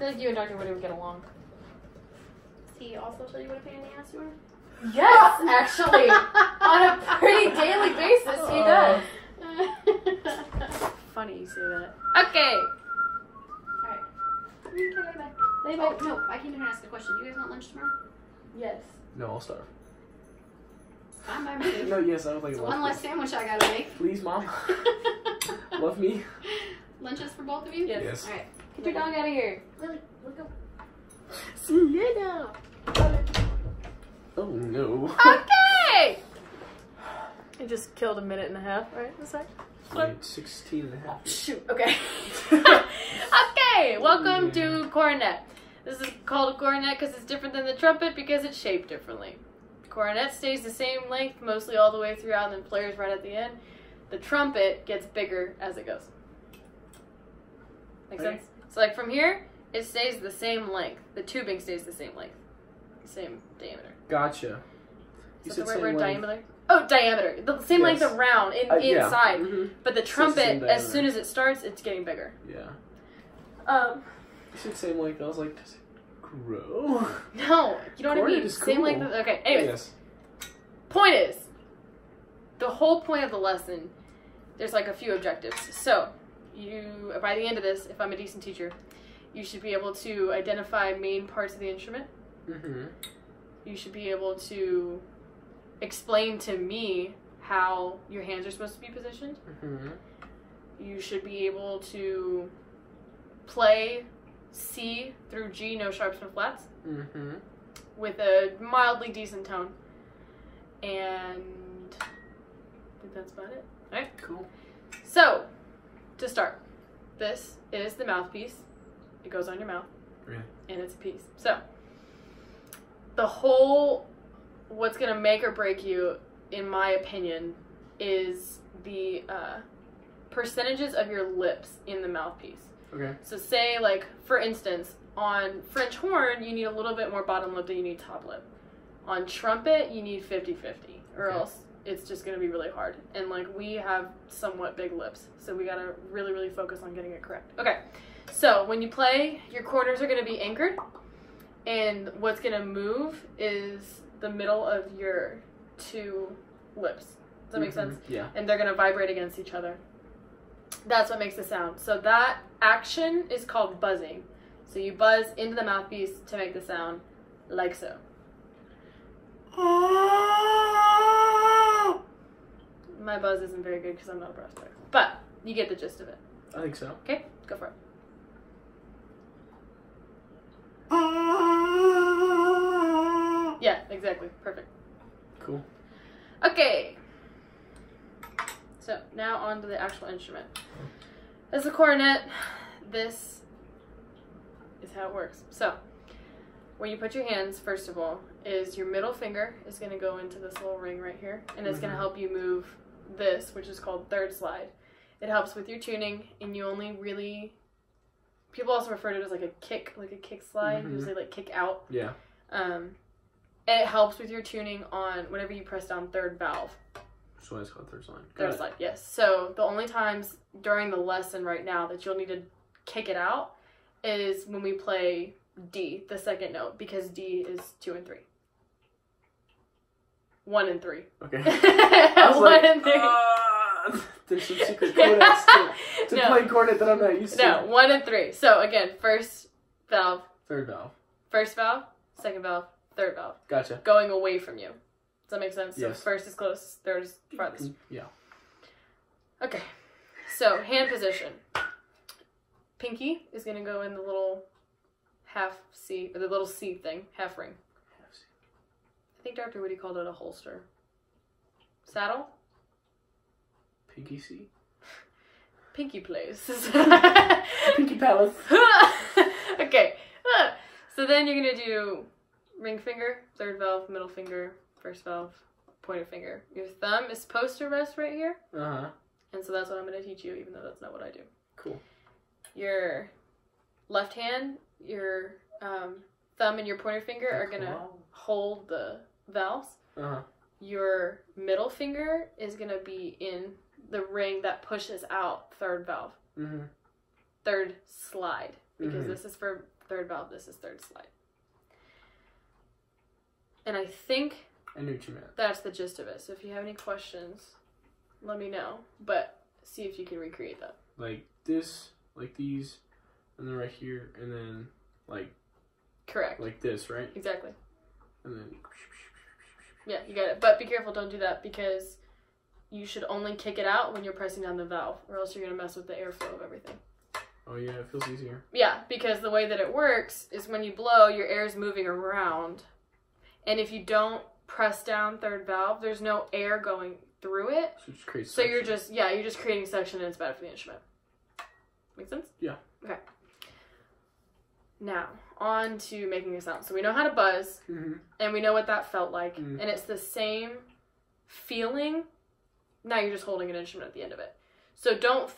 feel like you and Dr. Woody would get along. Does he also show you what a pain in the ass you are? Yes, actually. On a pretty daily basis, he does. Funny you say that. Okay. Alright. Okay, lay back. Lay back. Oh, no, I came here to ask a question. You guys want lunch tomorrow? Yes. No, I'll starve. Fine by me. No, yes, I would like It's lunch. one less sandwich I gotta make. Please, Mom. Love me. Lunches for both of you? Yes. Alright. Get your dog out of here. Lily, let's go. See you now. Oh no. Okay! I just killed a minute and a half, right? Is that? Wait, 16 and a half. Shoot, okay. Okay, welcome to cornet. This is called a cornet because it's different than the trumpet because it's shaped differently. Cornet stays the same length mostly all the way throughout and then flares right at the end. The trumpet gets bigger as it goes. Make sense? So like from here, it stays the same length. The tubing stays the same length. Same diameter. Gotcha. Is that the right word? Diameter? Oh, diameter. The same length around, inside. Yeah. But the trumpet, as soon as it starts, it's getting bigger. Yeah. You said same length. I was like, does it grow? No, you know what I mean? Same cool. length. Okay, anyways. Yes. Point is, the whole point of the lesson, there's like a few objectives. So, you, by the end of this, if I'm a decent teacher, you should be able to identify main parts of the instrument. Mm-hmm. You should be able to explain to me how your hands are supposed to be positioned. Mm-hmm. You should be able to play C through G, no sharps, no flats, Mm-hmm. with a mildly decent tone. And I think that's about it. Alright? Cool. So, to start, this is the mouthpiece. It goes on your mouth. Really? And it's a piece. So, the whole, what's going to make or break you, in my opinion, is the percentages of your lips in the mouthpiece. Okay. So say, like, for instance, on French horn, you need a little bit more bottom lip than you need top lip. On trumpet, you need 50-50, or else it's just going to be really hard. And, like, we have somewhat big lips, so we got to really, really focus on getting it correct. Okay, so when you play, your corners are going to be anchored, and what's going to move is the middle of your two lips. Does that make sense? Yeah. And they're going to vibrate against each other. That's what makes the sound. So that action is called buzzing. So you buzz into the mouthpiece to make the sound like so. My buzz isn't very good because I'm not a brass player. But you get the gist of it. I think so. Okay? Go for it. Yeah, exactly. Perfect. Cool. Okay. So now on to the actual instrument. As a cornet, this is how it works. So where you put your hands, first of all, is your middle finger is going to go into this little ring right here, and it's going to help you move this, which is called third slide. It helps with your tuning, and you only really, people also refer to it as like a kick slide, usually like kick out. Yeah. And it helps with your tuning on whenever you press down third valve. So it's called third slide. Third slide, yes. So the only times during the lesson right now that you'll need to kick it out is when we play D, the second note, because D is 2 and 3. 1 and 3. Okay. 1 and 3. There's some secret codex to playing cornet that I'm not used to. No, 1 and 3. So again, first valve. Third valve. First valve, second valve, third valve. Gotcha. Going away from you. Does that make sense? Yes. So first is close, third is farthest. Yeah. Okay. So hand position. Pinky is going to go in the little half C, or the little C thing, half ring. I think Dr. Woody called it a holster. Saddle? Pinky C. Pinky plays. Pinky Palace. Okay. So then you're going to do ring finger, third valve, middle finger, first valve, pointer finger. Your thumb is supposed to rest right here. Uh-huh. And so that's what I'm going to teach you, even though that's not what I do. Cool. Your left hand, your thumb and your pointer finger are going to hold the valves. Uh-huh. Your middle finger is going to be in the ring that pushes out third valve. Mm-hmm. Third slide. Because this is for third valve, this is third slide. And I think I knew what you meant. that's the gist of it. So if you have any questions, let me know. But see if you can recreate that. Like this, like these, and then right here, and then like Correct. like this, right? Exactly. And then Yeah, you got it. But be careful, don't do that because you should only kick it out when you're pressing down the valve, or else you're going to mess with the airflow of everything. oh yeah, it feels easier. Yeah, because the way that it works is when you blow, your air is moving around. And if you don't press down third valve, there's no air going through it. So it just creates. So you're just creating suction and it's bad for the instrument. Make sense? Yeah. Okay. Now, on to making a sound. So we know how to buzz, and we know what that felt like. And it's the same feeling. Now you're just holding an instrument at the end of it. So don't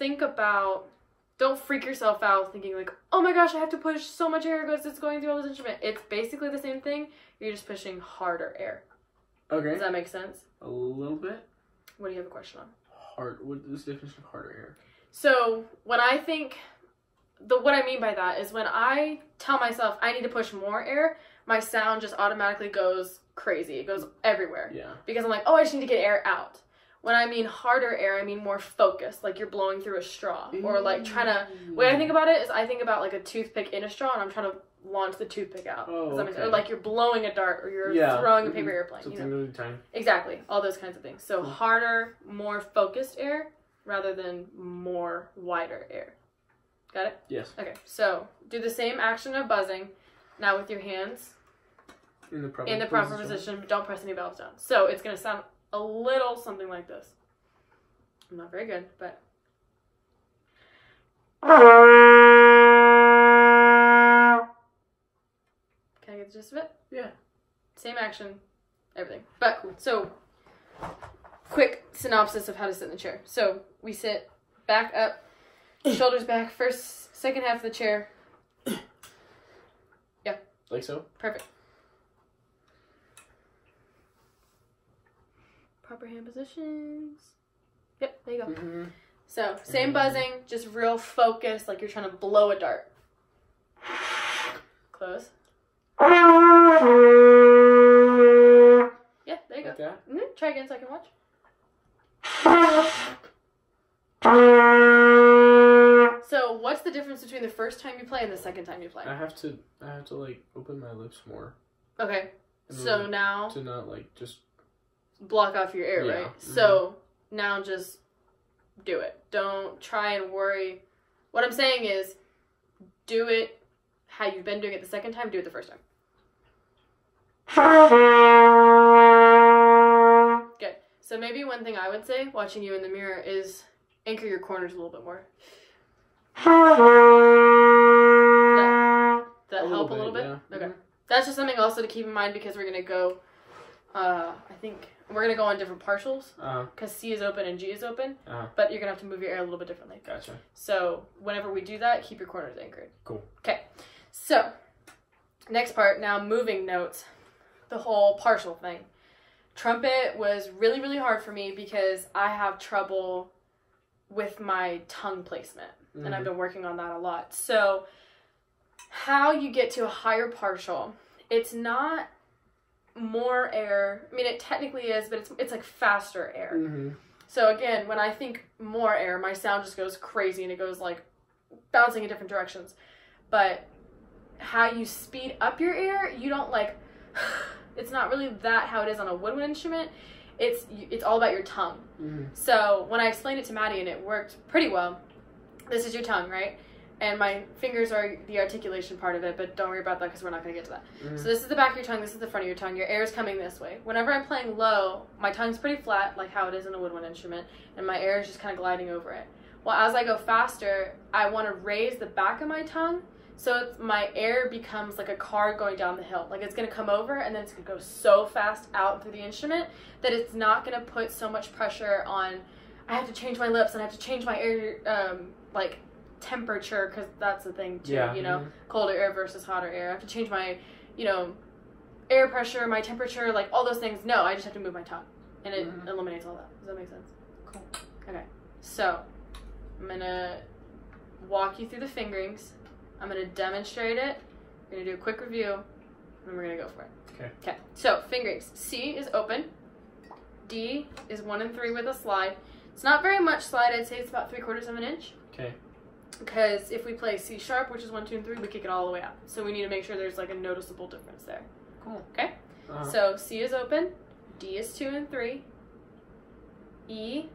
freak yourself out thinking like, oh my gosh, I have to push so much air because it's going through all this instrument. It's basically the same thing. You're just pushing harder air. Okay. Does that make sense? A little bit. What do you have a question on? What is the definition of harder air? So when I think, what I mean by that is when I tell myself I need to push more air, my sound just automatically goes crazy. It goes everywhere. Yeah. Because I'm like, oh, I just need to get air out. When I mean harder air, I mean more focused, like you're blowing through a straw. Or like trying to, the way I think about it is I think about like a toothpick in a straw and I'm trying to launch the toothpick out. Oh, Does that make sense? okay. Or like you're blowing a dart or you're throwing a paper airplane. Something You know? really tiny. Exactly. All those kinds of things. So Cool. harder, more focused air rather than more wider air. Got it? Yes. Okay. So do the same action of buzzing now with your hands In the proper position. But don't press any valves down. So it's going to sound a little something like this. I'm not very good, but... Can I get the gist of it? Yeah. Same action, everything. But, so, quick synopsis of how to sit in the chair. So, we sit back up, shoulders back, second half of the chair. Yeah. Like so? Perfect. Proper hand positions. Yep, there you go. Mm-hmm. So, same buzzing, just real focused, like you're trying to blow a dart. Close. Yeah, there you Like go. that? Try again so I can watch. So, what's the difference between the first time you play and the second time you play? I have to like open my lips more. Okay. in So order now to not like just block off your air, Yeah. right? Mhm. So now just do it. Don't try and worry. What I'm saying is do it how you've been doing it the second time, do it the first time. Good. So maybe one thing I would say, watching you in the mirror, is anchor your corners a little bit more. That help a little bit? Yeah. Okay. Mhm. That's just something also to keep in mind because we're going to go, I think, we're going to go on different partials because C is open and G is open, but you're going to have to move your air a little bit differently. Gotcha. So whenever we do that, keep your corners anchored. Cool. Okay. So, next part, now moving notes, the whole partial thing. Trumpet was really, really hard for me because I have trouble with my tongue placement, and I've been working on that a lot. So, how you get to a higher partial, it's not more air. I mean, it technically is, but it's like faster air. Mm-hmm. So again, when I think more air, my sound just goes crazy and it goes like bouncing in different directions. But how you speed up your air, you don't like, it's not really that how it is on a woodwind instrument. It's all about your tongue. Mm-hmm. So when I explained it to Maddie and it worked pretty well, this is your tongue, right? And my fingers are the articulation part of it, but don't worry about that because we're not going to get to that. Mm-hmm. So this is the back of your tongue, this is the front of your tongue. Your air is coming this way. Whenever I'm playing low, my tongue's pretty flat, like how it is in a woodwind instrument, and my air is just kind of gliding over it. Well, as I go faster, I want to raise the back of my tongue, so my air becomes like a car going down the hill. Like it's going to come over, and then it's going to go so fast out through the instrument that it's not going to put so much pressure on, I have to change my lips, and I have to change my air, like, temperature, because that's the thing too, Yeah. you know, Mm-hmm. colder air versus hotter air. I have to change my, you know, air pressure, my temperature, like all those things. No, I just have to move my tongue, and it eliminates all that. Does that make sense? Cool. Okay, so I'm gonna walk you through the fingerings. I'm gonna demonstrate it, We're gonna do a quick review, and then we're gonna go for it. Okay. Okay. So fingerings. C is open. D is 1 and 3 with a slide. It's not very much slide. I'd say it's about 3/4 of an inch. Okay. Because if we play C sharp, which is 1, 2, and 3, we kick it all the way out. So we need to make sure there's like a noticeable difference there. Cool. Okay. So C is open. D is 2 and 3. E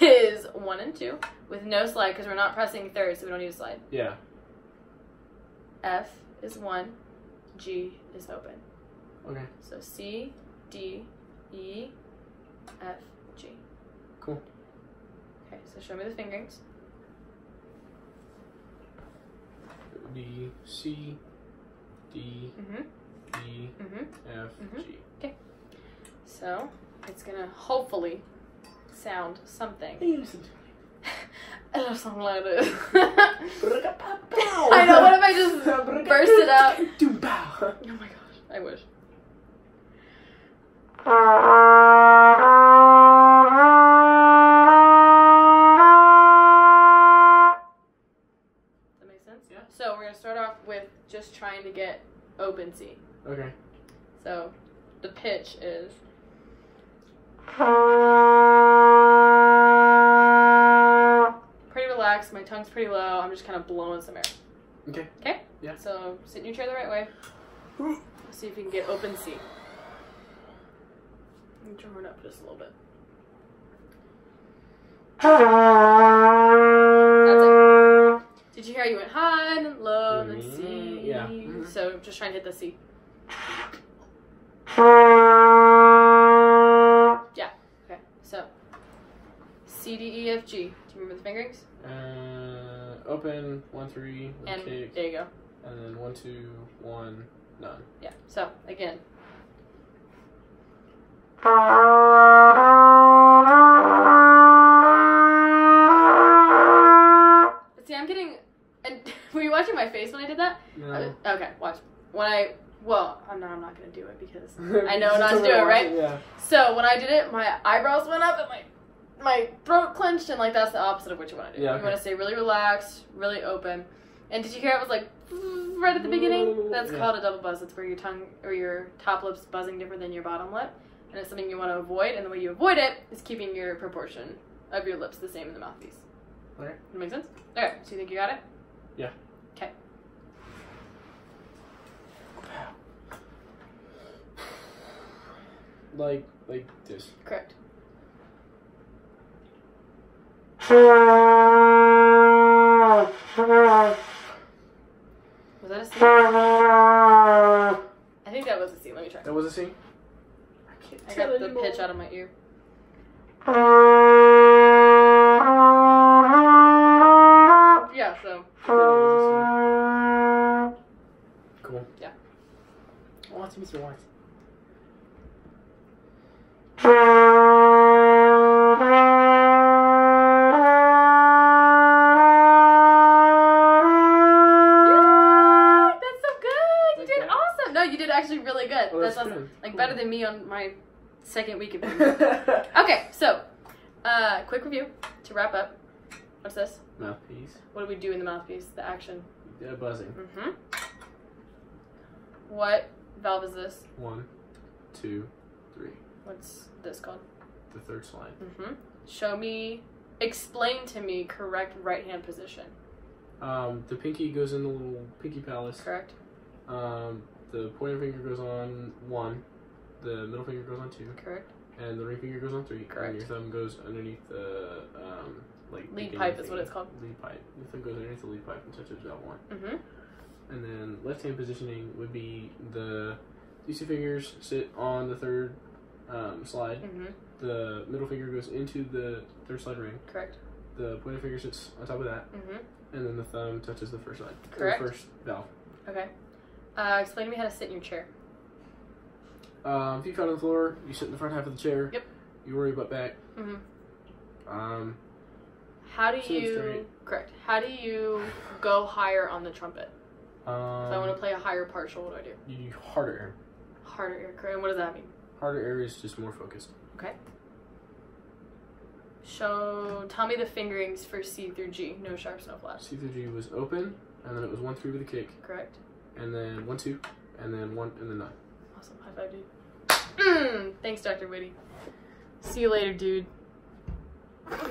is 1 and 2 with no slide because we're not pressing thirds, so we don't need a slide. Yeah. F is 1. G is open. Okay. So C, D, E, F, G. Cool. Okay, so show me the fingerings. D, C, D, Mm-hmm. E, Mm-hmm. F, Mhm. G. Okay. So it's gonna hopefully sound something. Hey, listen to I love something like this. me. I know, what if I just burst it out? Bow. Oh my gosh, I wish. That makes sense? Yeah. So we're gonna start off with just trying to get open C. Okay. So the pitch is pretty relaxed. My tongue's pretty low. I'm just kind of blowing some air. Okay. Okay? Yeah. So sit in your chair the right way. See if you can get open C. Let me drum it up just a little bit. That's it. Did you hear how you went high and then low and then C? Yeah. Mhm. So just try and hit the C. Yeah. Okay. So C, D, E, F, G. Do you remember the fingerings? Open 1, 3, And kick, there you go. and then 1, 2, 1, none. Yeah. So again. See, I'm getting. And were you watching my face when I did that? No. Okay, watch. I'm not gonna do it because I know not to do it, right? Yeah. So when I did it, my eyebrows went up and my throat clenched, and like that's the opposite of what you want to do. Yeah, You want to stay really relaxed, really open. And did you hear it was like right at the beginning? That's Yeah. called a double buzz. It's where your tongue or your top lip's buzzing different than your bottom lip, and it's something you want to avoid. And the way you avoid it is keeping your proportion of your lips the same in the mouthpiece. Okay. That make sense? Okay. So you think you got it? Yeah. Okay. Like this. Correct. Was that a C? I think that was a C. Let me try. That was a C? I got the pitch out of my ear. Yeah, so. Cool. Yeah. Oh, it's Mr. White. That's so good! You did Okay. awesome! No, you did actually really good. Oh, that's that's awesome. good. Like, Cool. better than me on my second week of being Okay, so, quick review to wrap up. What's this? Mouthpiece. What do we do in the mouthpiece? The action. Buzzing. Mm-hmm. What valve is this? 1, 2, 3. What's this called? The third slide. Mm-hmm. Explain to me correct right hand position. The pinky goes in the little pinky palace. Correct? The pointer finger goes on 1. The middle finger goes on 2. Correct. And the ring finger goes on 3. Correct. And your thumb goes underneath the Lead beginning pipe is thingy. what it's called. Lead pipe. Your thumb goes underneath the lead pipe and touches that 1. Mm-hmm. And then left hand positioning would be these two fingers sit on the third slide. Mm-hmm. The middle finger goes into the third slide ring. Correct. The pointer finger sits on top of that. Mm-hmm. And then the thumb touches the first slide. Correct. Or the first valve. Okay. Explain to me how to sit in your chair. Feet flat on the floor. You sit in the front half of the chair. Yep. You worry butt back. Mm-hmm. How do sit you... straight. Correct. How do you go higher on the trumpet? If I want to Um, play a higher partial, what do I do? you do harder air. Harder air. Correct. And what does that mean? Harder air is just more focused. Okay. Tell me the fingerings for C through G. No sharps, no flats. C through G was open, and then it was 1, 3 with a kick, Correct. and then 1, 2, and then 1, and then 9. Awesome. High five, dude. Thanks, Dr. Whitty. See you later, dude.